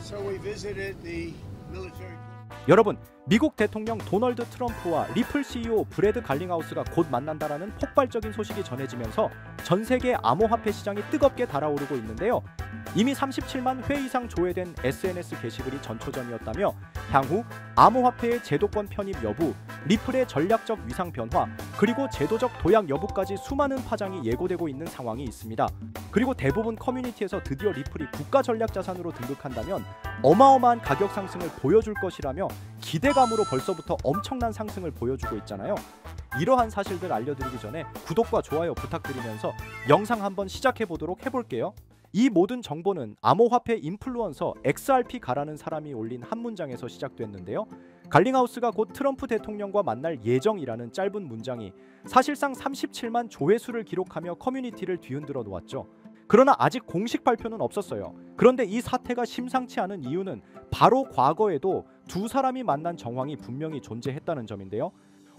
So we visited the military. 여러분, 미국 대통령 도널드 트럼프와 리플 CEO 브래드 갈링하우스가 곧 만난다라는 폭발적인 소식이 전해지면서 전 세계 암호화폐 시장이 뜨겁게 달아오르고 있는데요. 이미 37만 회 이상 조회된 SNS 게시글이 전초전이었다며 향후 암호화폐의 제도권 편입 여부, 리플의 전략적 위상 변화, 그리고 제도적 도약 여부까지 수많은 파장이 예고되고 있는 상황이 있습니다. 그리고 대부분 커뮤니티에서 드디어 리플이 국가 전략 자산으로 등극한다면 어마어마한 가격 상승을 보여줄 것이라며 기대감으로 벌써부터 엄청난 상승을 보여주고 있잖아요. 이러한 사실들 알려드리기 전에 구독과 좋아요 부탁드리면서 영상 한번 시작해 보도록 해볼게요. 이 모든 정보는 암호화폐 인플루언서 XRP 가라는 사람이 올린 한 문장에서 시작됐는데요. 갈링하우스가 곧 트럼프 대통령과 만날 예정이라는 짧은 문장이 사실상 37만 조회수를 기록하며 커뮤니티를 뒤흔들어 놓았죠. 그러나 아직 공식 발표는 없었어요. 그런데 이 사태가 심상치 않은 이유는 바로 과거에도 두 사람이 만난 정황이 분명히 존재했다는 점인데요.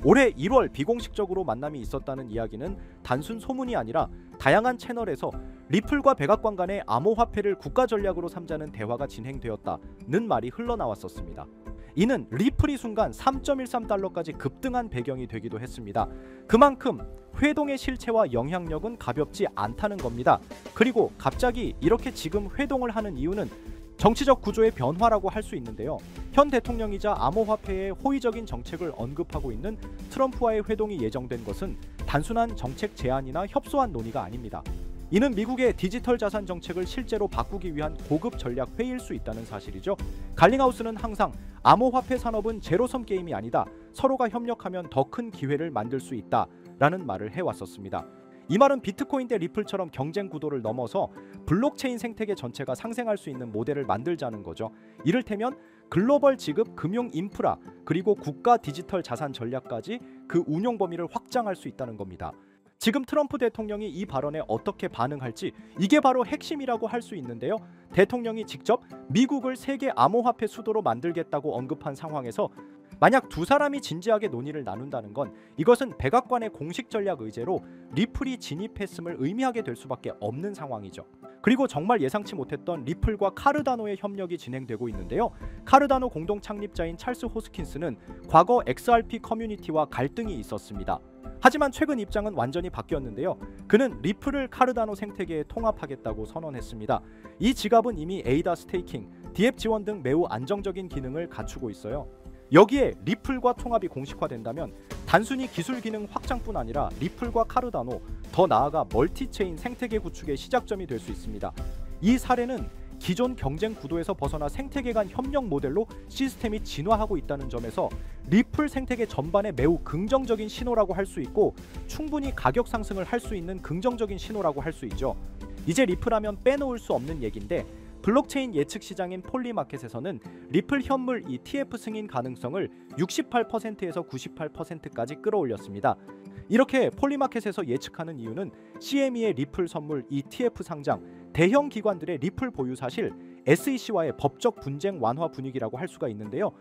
올해 1월 비공식적으로 만남이 있었다는 이야기는 단순 소문이 아니라 다양한 채널에서 리플과 백악관 간의 암호화폐를 국가 전략으로 삼자는 대화가 진행되었다는 말이 흘러나왔었습니다. 이는 리플이 순간 3.13달러까지 급등한 배경이 되기도 했습니다. 그만큼 회동의 실체와 영향력은 가볍지 않다는 겁니다. 그리고 갑자기 이렇게 지금 회동을 하는 이유는 정치적 구조의 변화라고 할 수 있는데요. 현 대통령이자 암호화폐의 호의적인 정책을 언급하고 있는 트럼프와의 회동이 예정된 것은 단순한 정책 제안이나 협소한 논의가 아닙니다. 이는 미국의 디지털 자산 정책을 실제로 바꾸기 위한 고급 전략 회의일 수 있다는 사실이죠. 갈링하우스는 항상 암호화폐 산업은 제로섬 게임이 아니다. 서로가 협력하면 더 큰 기회를 만들 수 있다. 라는 말을 해왔었습니다. 이 말은 비트코인 대 리플처럼 경쟁 구도를 넘어서 블록체인 생태계 전체가 상생할 수 있는 모델을 만들자는 거죠. 이를테면 글로벌 지급, 금융 인프라, 그리고 국가 디지털 자산 전략까지 그 운용 범위를 확장할 수 있다는 겁니다. 지금 트럼프 대통령이 이 발언에 어떻게 반응할지 이게 바로 핵심이라고 할 수 있는데요. 대통령이 직접 미국을 세계 암호화폐 수도로 만들겠다고 언급한 상황에서 만약 두 사람이 진지하게 논의를 나눈다는 건 이것은 백악관의 공식 전략 의제로 리플이 진입했음을 의미하게 될 수밖에 없는 상황이죠. 그리고 정말 예상치 못했던 리플과 카르다노의 협력이 진행되고 있는데요. 카르다노 공동 창립자인 찰스 호스킨스는 과거 XRP 커뮤니티와 갈등이 있었습니다. 하지만 최근 입장은 완전히 바뀌었는데요. 그는 리플을 카르다노 생태계에 통합하겠다고 선언했습니다. 이 지갑은 이미 에이다 스테이킹, 디앱 지원 등 매우 안정적인 기능을 갖추고 있어요. 여기에 리플과 통합이 공식화된다면 단순히 기술 기능 확장뿐 아니라 리플과 카르다노, 더 나아가 멀티체인 생태계 구축의 시작점이 될 수 있습니다. 이 사례는 기존 경쟁 구도에서 벗어나 생태계 간 협력 모델로 시스템이 진화하고 있다는 점에서 리플 생태계 전반에 매우 긍정적인 신호라고 할 수 있고 충분히 가격 상승을 할 수 있는 긍정적인 신호라고 할 수 있죠. 이제 리플하면 빼놓을 수 없는 얘기인데 블록체인 예측 시장인 폴리마켓에서는 리플 현물 ETF 승인 가능성을 68%에서 98%까지 끌어올렸습니다. 이렇게 폴리마켓에서 예측하는 이유는 CME의 리플 선물 ETF 상장, 대형 기관들의 리플 보유 사실, SEC와의 법적 분쟁 완화 분위기라고 할 수가 있는데요.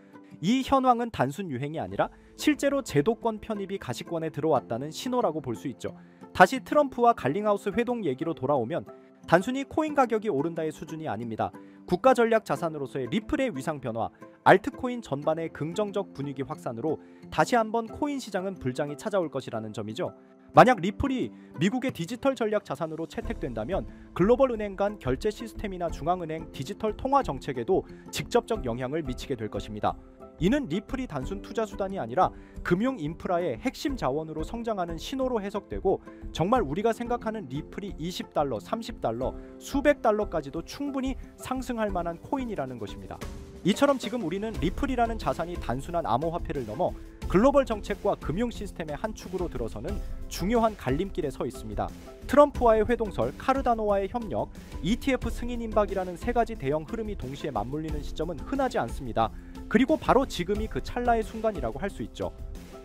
이 현황은 단순 유행이 아니라 실제로 제도권 편입이 가시권에 들어왔다는 신호라고 볼 수 있죠. 다시 트럼프와 갈링하우스 회동 얘기로 돌아오면 단순히 코인 가격이 오른다의 수준이 아닙니다. 국가 전략 자산으로서의 리플의 위상 변화, 알트코인 전반의 긍정적 분위기 확산으로 다시 한번 코인 시장은 불장이 찾아올 것이라는 점이죠. 만약 리플이 미국의 디지털 전략 자산으로 채택된다면 글로벌 은행 간 결제 시스템이나 중앙은행 디지털 통화 정책에도 직접적 영향을 미치게 될 것입니다. 이는 리플이 단순 투자 수단이 아니라 금융 인프라의 핵심 자원으로 성장하는 신호로 해석되고 정말 우리가 생각하는 리플이 20달러, 30달러, 수백 달러까지도 충분히 상승할 만한 코인이라는 것입니다. 이처럼 지금 우리는 리플이라는 자산이 단순한 암호화폐를 넘어 글로벌 정책과 금융 시스템의 한 축으로 들어서는 중요한 갈림길에 서 있습니다. 트럼프와의 회동설, 카르다노와의 협력, ETF 승인 임박이라는 세 가지 대형 흐름이 동시에 맞물리는 시점은 흔하지 않습니다. 그리고 바로 지금이 그 찰나의 순간이라고 할 수 있죠.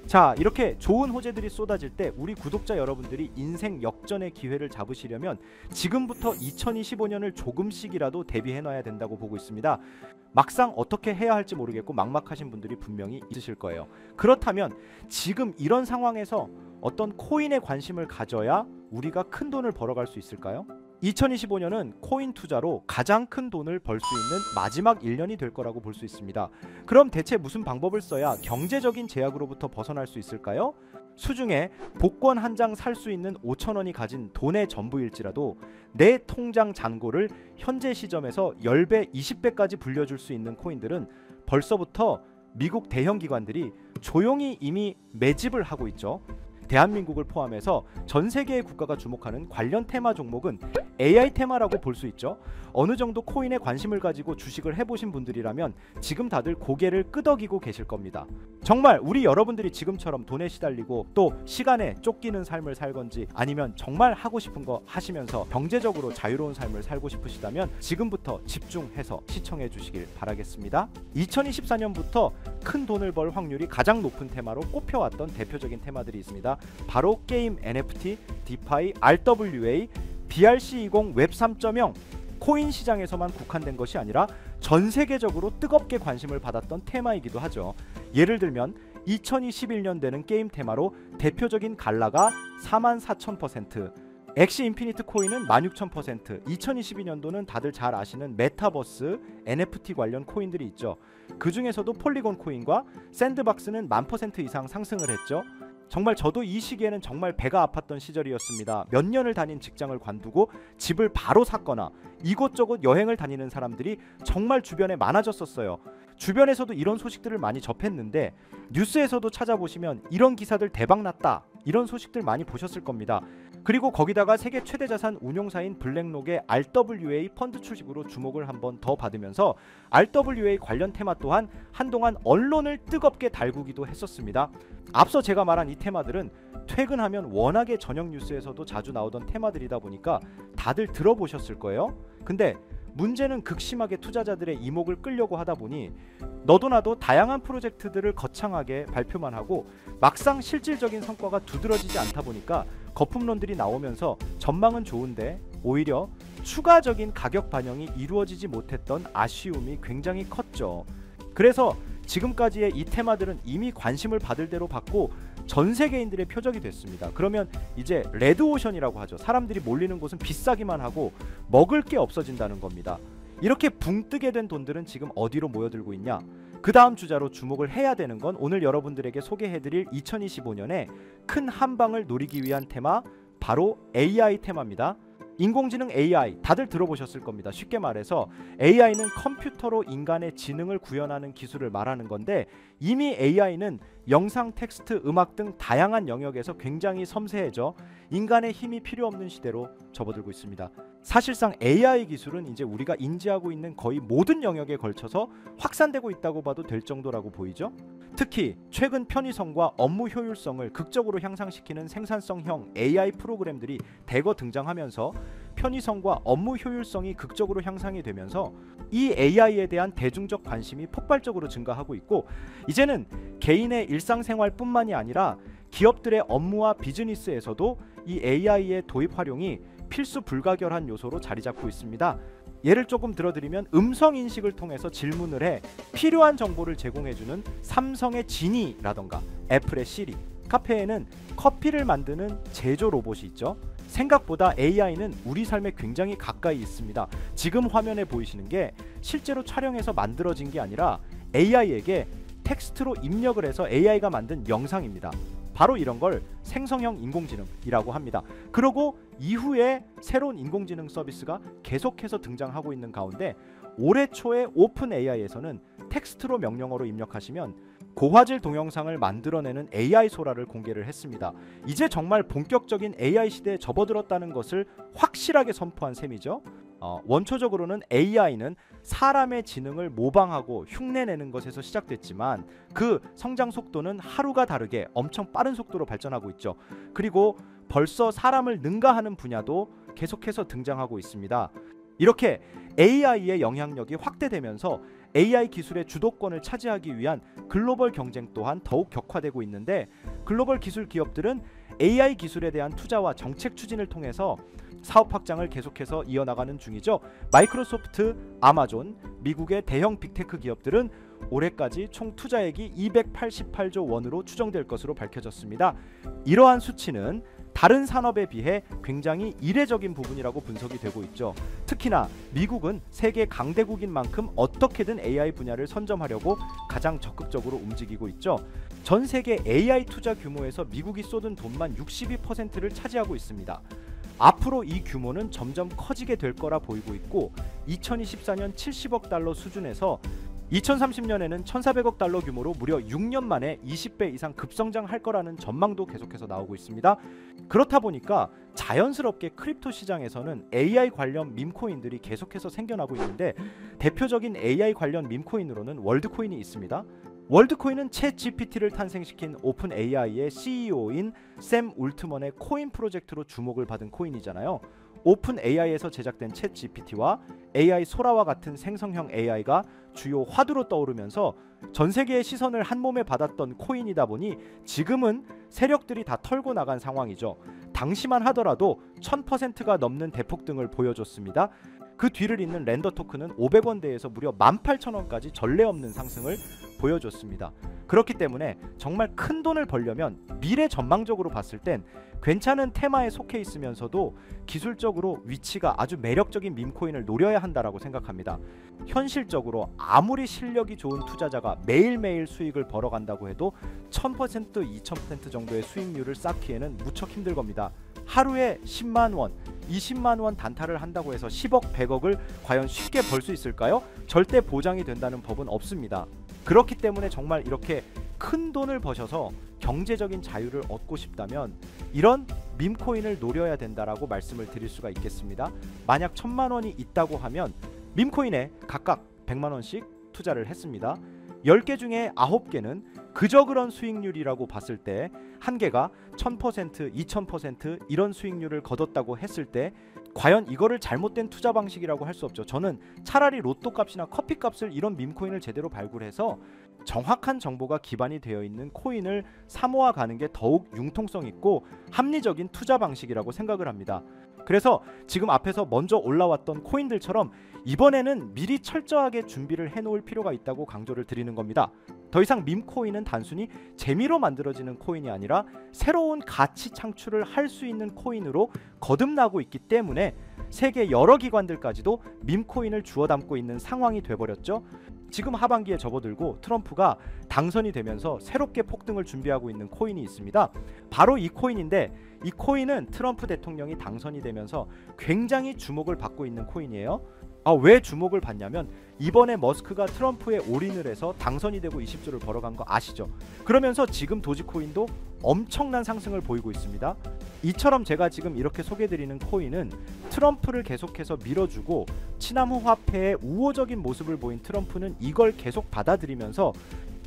자, 이렇게 좋은 호재들이 쏟아질 때 우리 구독자 여러분들이 인생 역전의 기회를 잡으시려면 지금부터 2025년을 조금씩이라도 대비해놔야 된다고 보고 있습니다. 막상 어떻게 해야 할지 모르겠고 막막하신 분들이 분명히 있으실 거예요. 그렇다면 지금 이런 상황에서 어떤 코인에 관심을 가져야 우리가 큰 돈을 벌어갈 수 있을까요? 2025년은 코인 투자로 가장 큰 돈을 벌 수 있는 마지막 1년이 될 거라고 볼 수 있습니다. 그럼 대체 무슨 방법을 써야 경제적인 제약으로부터 벗어날 수 있을까요? 수중에 복권 한 장 살 수 있는 5,000원이 가진 돈의 전부일지라도 내 통장 잔고를 현재 시점에서 10배, 20배까지 불려줄 수 있는 코인들은 벌써부터 미국 대형 기관들이 조용히 이미 매집을 하고 있죠. 대한민국을 포함해서 전 세계의 국가가 주목하는 관련 테마 종목은 AI 테마라고 볼 수 있죠. 어느 정도 코인에 관심을 가지고 주식을 해보신 분들이라면 지금 다들 고개를 끄덕이고 계실 겁니다. 정말 우리 여러분들이 지금처럼 돈에 시달리고 또 시간에 쫓기는 삶을 살건지 아니면 정말 하고 싶은 거 하시면서 경제적으로 자유로운 삶을 살고 싶으시다면 지금부터 집중해서 시청해 주시길 바라겠습니다. 2024년부터 큰 돈을 벌 확률이 가장 높은 테마로 꼽혀왔던 대표적인 테마들이 있습니다. 바로 게임, NFT, 디파이, RWA, BRC20, 웹 3.0 코인 시장에서만 국한된 것이 아니라 전 세계적으로 뜨겁게 관심을 받았던 테마이기도 하죠. 예를 들면 2021년되는 게임 테마로 대표적인 갈라가 44,000%, 엑시 인피니트 코인은 16,000%, 2022년도는 다들 잘 아시는 메타버스, NFT 관련 코인들이 있죠. 그 중에서도 폴리곤 코인과 샌드박스는 10,000% 이상 상승을 했죠. 정말 저도 이 시기에는 정말 배가 아팠던 시절이었습니다. 몇 년을 다닌 직장을 관두고 집을 바로 샀거나 이곳저곳 여행을 다니는 사람들이 정말 주변에 많아졌었어요. 주변에서도 이런 소식들을 많이 접했는데 뉴스에서도 찾아보시면 이런 기사들 대박났다 이런 소식들 많이 보셨을 겁니다. 그리고 거기다가 세계 최대 자산 운용사인 블랙록의 RWA 펀드 출시으로 주목을 한번 더 받으면서 RWA 관련 테마 또한 한동안 언론을 뜨겁게 달구기도 했었습니다. 앞서 제가 말한 이 테마들은 퇴근하면 워낙에 저녁 뉴스에서도 자주 나오던 테마들이다 보니까 다들 들어보셨을 거예요. 근데 문제는 극심하게 투자자들의 이목을 끌려고 하다 보니 너도 나도 다양한 프로젝트들을 거창하게 발표만 하고 막상 실질적인 성과가 두드러지지 않다 보니까 거품론들이 나오면서 전망은 좋은데 오히려 추가적인 가격 반영이 이루어지지 못했던 아쉬움이 굉장히 컸죠. 그래서 지금까지의 이 테마들은 이미 관심을 받을 대로 받고 전 세계인들의 표적이 됐습니다. 그러면 이제 레드오션이라고 하죠. 사람들이 몰리는 곳은 비싸기만 하고 먹을 게 없어진다는 겁니다. 이렇게 붕 뜨게 된 돈들은 지금 어디로 모여들고 있냐? 그 다음 주자로 주목을 해야 되는 건 오늘 여러분들에게 소개해드릴 2025년에 큰 한방을 노리기 위한 테마, 바로 AI 테마입니다. 인공지능 AI 다들 들어보셨을 겁니다. 쉽게 말해서 AI는 컴퓨터로 인간의 지능을 구현하는 기술을 말하는 건데 이미 AI는 영상, 텍스트, 음악 등 다양한 영역에서 굉장히 섬세해져 인간의 힘이 필요 없는 시대로 접어들고 있습니다. 사실상 AI 기술은 이제 우리가 인지하고 있는 거의 모든 영역에 걸쳐서 확산되고 있다고 봐도 될 정도라고 보이죠. 특히 최근 편의성과 업무 효율성을 극적으로 향상시키는 생산성형 AI 프로그램들이 대거 등장하면서 편의성과 업무 효율성이 극적으로 향상이 되면서 이 AI에 대한 대중적 관심이 폭발적으로 증가하고 있고 이제는 개인의 일상생활뿐만이 아니라 기업들의 업무와 비즈니스에서도 이 AI의 도입 활용이 필수 불가결한 요소로 자리 잡고 있습니다. 예를 조금 들어드리면 음성 인식을 통해서 질문을 해 필요한 정보를 제공해주는 삼성의 지니라던가 애플의 시리, 카페에는 커피를 만드는 제조 로봇이 있죠. 생각보다 AI는 우리 삶에 굉장히 가까이 있습니다. 지금 화면에 보이시는 게 실제로 촬영해서 만들어진 게 아니라 AI에게 텍스트로 입력을 해서 AI가 만든 영상입니다. 바로 이런 걸 생성형 인공지능이라고 합니다. 그리고 이후에 새로운 인공지능 서비스가 계속해서 등장하고 있는 가운데 올해 초에 오픈 AI에서는 텍스트로 명령어로 입력하시면 고화질 동영상을 만들어내는 AI 소라를 공개를 했습니다. 이제 정말 본격적인 AI 시대에 접어들었다는 것을 확실하게 선포한 셈이죠. 원초적으로는 AI는 사람의 지능을 모방하고 흉내내는 것에서 시작됐지만 그 성장 속도는 하루가 다르게 엄청 빠른 속도로 발전하고 있죠. 그리고 벌써 사람을 능가하는 분야도 계속해서 등장하고 있습니다. 이렇게 AI의 영향력이 확대되면서 AI 기술의 주도권을 차지하기 위한 글로벌 경쟁 또한 더욱 격화되고 있는데 글로벌 기술 기업들은 AI 기술에 대한 투자와 정책 추진을 통해서 사업 확장을 계속해서 이어나가는 중이죠. 마이크로소프트, 아마존, 미국의 대형 빅테크 기업들은 올해까지 총 투자액이 288조 원으로 추정될 것으로 밝혀졌습니다. 이러한 수치는 다른 산업에 비해 굉장히 이례적인 부분이라고 분석이 되고 있죠. 특히나 미국은 세계 강대국인 만큼 어떻게든 AI 분야를 선점하려고 가장 적극적으로 움직이고 있죠. 전 세계 AI 투자 규모에서 미국이 쏟은 돈만 62%를 차지하고 있습니다. 앞으로 이 규모는 점점 커지게 될 거라 보이고 있고 2024년 70억 달러 수준에서 2030년에는 1,400억 달러 규모로 무려 6년 만에 20배 이상 급성장할 거라는 전망도 계속해서 나오고 있습니다. 그렇다 보니까 자연스럽게 크립토 시장에서는 AI 관련 밈코인들이 계속해서 생겨나고 있는데 대표적인 AI 관련 밈코인으로는 월드코인이 있습니다. 월드코인은 챗 GPT를 탄생시킨 오픈 AI의 CEO인 샘 울트먼의 코인 프로젝트로 주목을 받은 코인이잖아요. 오픈 AI에서 제작된 챗 GPT와 AI 소라와 같은 생성형 AI가 주요 화두로 떠오르면서 전 세계의 시선을 한 몸에 받았던 코인이다 보니 지금은 세력들이 다 털고 나간 상황이죠. 당시만 하더라도 1000%가 넘는 대폭등을 보여줬습니다. 그 뒤를 잇는 렌더 토큰은 500원대에서 무려 18,000원까지 전례 없는 상승을 보여줬습니다. 그렇기 때문에 정말 큰 돈을 벌려면 미래 전망적으로 봤을 땐 괜찮은 테마에 속해 있으면서도 기술적으로 위치가 아주 매력적인 밈코인을 노려야 한다라고 생각합니다. 현실적으로 아무리 실력이 좋은 투자자가 매일매일 수익을 벌어간다고 해도 1000%, 2000% 정도의 수익률을 쌓기에는 무척 힘들 겁니다. 하루에 10만원, 20만원 단타를 한다고 해서 10억, 100억을 과연 쉽게 벌 수 있을까요? 절대 보장이 된다는 법은 없습니다. 그렇기 때문에 정말 이렇게 큰 돈을 버셔서 경제적인 자유를 얻고 싶다면 이런 밈코인을 노려야 된다라고 말씀을 드릴 수가 있겠습니다. 만약 1000만원이 있다고 하면 밈코인에 각각 100만원씩 투자를 했습니다. 10개 중에 9개는 그저 그런 수익률이라고 봤을 때 한 개가 1000%, 2000% 이런 수익률을 거뒀다고 했을 때 과연 이거를 잘못된 투자 방식이라고 할 수 없죠. 저는 차라리 로또 값이나 커피 값을 이런 밈코인을 제대로 발굴해서 정확한 정보가 기반이 되어 있는 코인을 사모아 가는 게 더욱 융통성 있고 합리적인 투자 방식이라고 생각을 합니다. 그래서 지금 앞에서 먼저 올라왔던 코인들처럼 이번에는 미리 철저하게 준비를 해놓을 필요가 있다고 강조를 드리는 겁니다. 더 이상 밈코인은 단순히 재미로 만들어지는 코인이 아니라 새로운 가치 창출을 할 수 있는 코인으로 거듭나고 있기 때문에 세계 여러 기관들까지도 밈코인을 주워 담고 있는 상황이 돼버렸죠. 지금 하반기에 접어들고 트럼프가 당선이 되면서 새롭게 폭등을 준비하고 있는 코인이 있습니다. 바로 이 코인인데 이 코인은 트럼프 대통령이 당선이 되면서 굉장히 주목을 받고 있는 코인이에요. 왜 주목을 받냐면 이번에 머스크가 트럼프에 올인을 해서 당선이 되고 20조를 벌어간 거 아시죠? 그러면서 지금 도지코인도 엄청난 상승을 보이고 있습니다. 이처럼 제가 지금 이렇게 소개드리는 코인은 트럼프를 계속해서 밀어주고 치나무 화폐의 우호적인 모습을 보인 트럼프는 이걸 계속 받아들이면서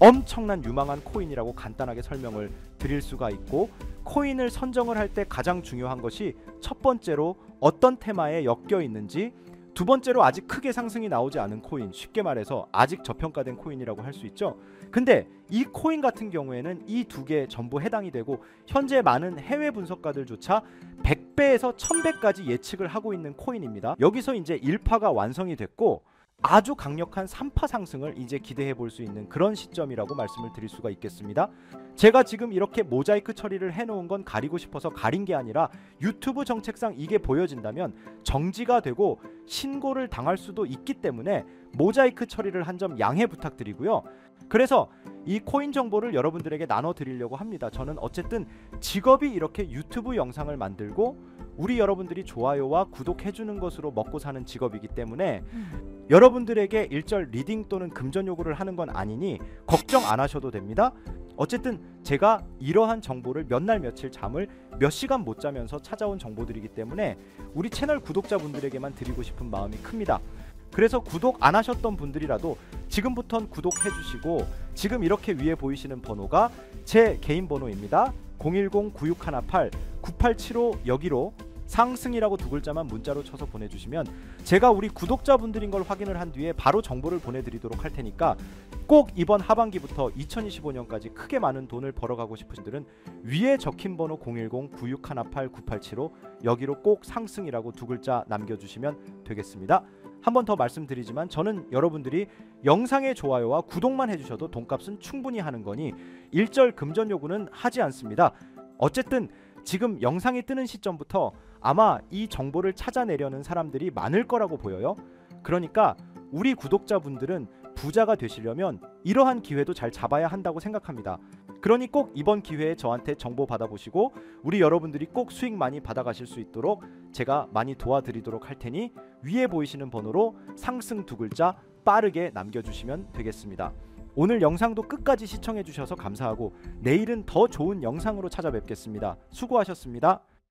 엄청난 유망한 코인이라고 간단하게 설명을 드릴 수가 있고, 코인을 선정을 할 때 가장 중요한 것이 첫 번째로 어떤 테마에 엮여 있는지, 두 번째로 아직 크게 상승이 나오지 않은 코인, 쉽게 말해서 아직 저평가된 코인이라고 할 수 있죠. 근데 이 코인 같은 경우에는 이 두 개 전부 해당이 되고 현재 많은 해외 분석가들조차 100배에서 1000배까지 예측을 하고 있는 코인입니다. 여기서 이제 1파가 완성이 됐고 아주 강력한 3파 상승을 이제 기대해 볼 수 있는 그런 시점이라고 말씀을 드릴 수가 있겠습니다. 제가 지금 이렇게 모자이크 처리를 해놓은 건 가리고 싶어서 가린 게 아니라 유튜브 정책상 이게 보여진다면 정지가 되고 신고를 당할 수도 있기 때문에 모자이크 처리를 한 점 양해 부탁드리고요. 그래서 이 코인 정보를 여러분들에게 나눠드리려고 합니다. 저는 어쨌든 직업이 이렇게 유튜브 영상을 만들고 우리 여러분들이 좋아요와 구독해주는 것으로 먹고 사는 직업이기 때문에 여러분들에게 일절 리딩 또는 금전 요구를 하는 건 아니니 걱정 안 하셔도 됩니다. 어쨌든 제가 이러한 정보를 몇 날 며칠 잠을 몇 시간 못 자면서 찾아온 정보들이기 때문에 우리 채널 구독자분들에게만 드리고 싶은 마음이 큽니다. 그래서 구독 안 하셨던 분들이라도 지금부턴 구독해 주시고, 지금 이렇게 위에 보이시는 번호가 제 개인 번호입니다. 010-9618-9875 여기로 상승이라고 두 글자만 문자로 쳐서 보내주시면 제가 우리 구독자분들인 걸 확인을 한 뒤에 바로 정보를 보내드리도록 할 테니까 꼭 이번 하반기부터 2025년까지 크게 많은 돈을 벌어가고 싶으신 분들은 위에 적힌 번호 010-9618-9875 여기로 꼭 상승이라고 두 글자 남겨주시면 되겠습니다. 한 번 더 말씀드리지만 저는 여러분들이 영상의 좋아요와 구독만 해주셔도 돈값은 충분히 하는 거니 일절 금전 요구는 하지 않습니다. 어쨌든 지금 영상이 뜨는 시점부터 아마 이 정보를 찾아내려는 사람들이 많을 거라고 보여요. 그러니까 우리 구독자분들은 부자가 되시려면 이러한 기회도 잘 잡아야 한다고 생각합니다. 그러니 꼭 이번 기회에 저한테 정보 받아보시고 우리 여러분들이 꼭 수익 많이 받아가실 수 있도록 제가 많이 도와드리도록 할 테니 위에 보이시는 번호로 상승 두 글자 빠르게 남겨주시면 되겠습니다. 오늘 영상도 끝까지 시청해 주셔서 감사하고 내일은 더 좋은 영상으로 찾아뵙겠습니다. 수고하셨습니다.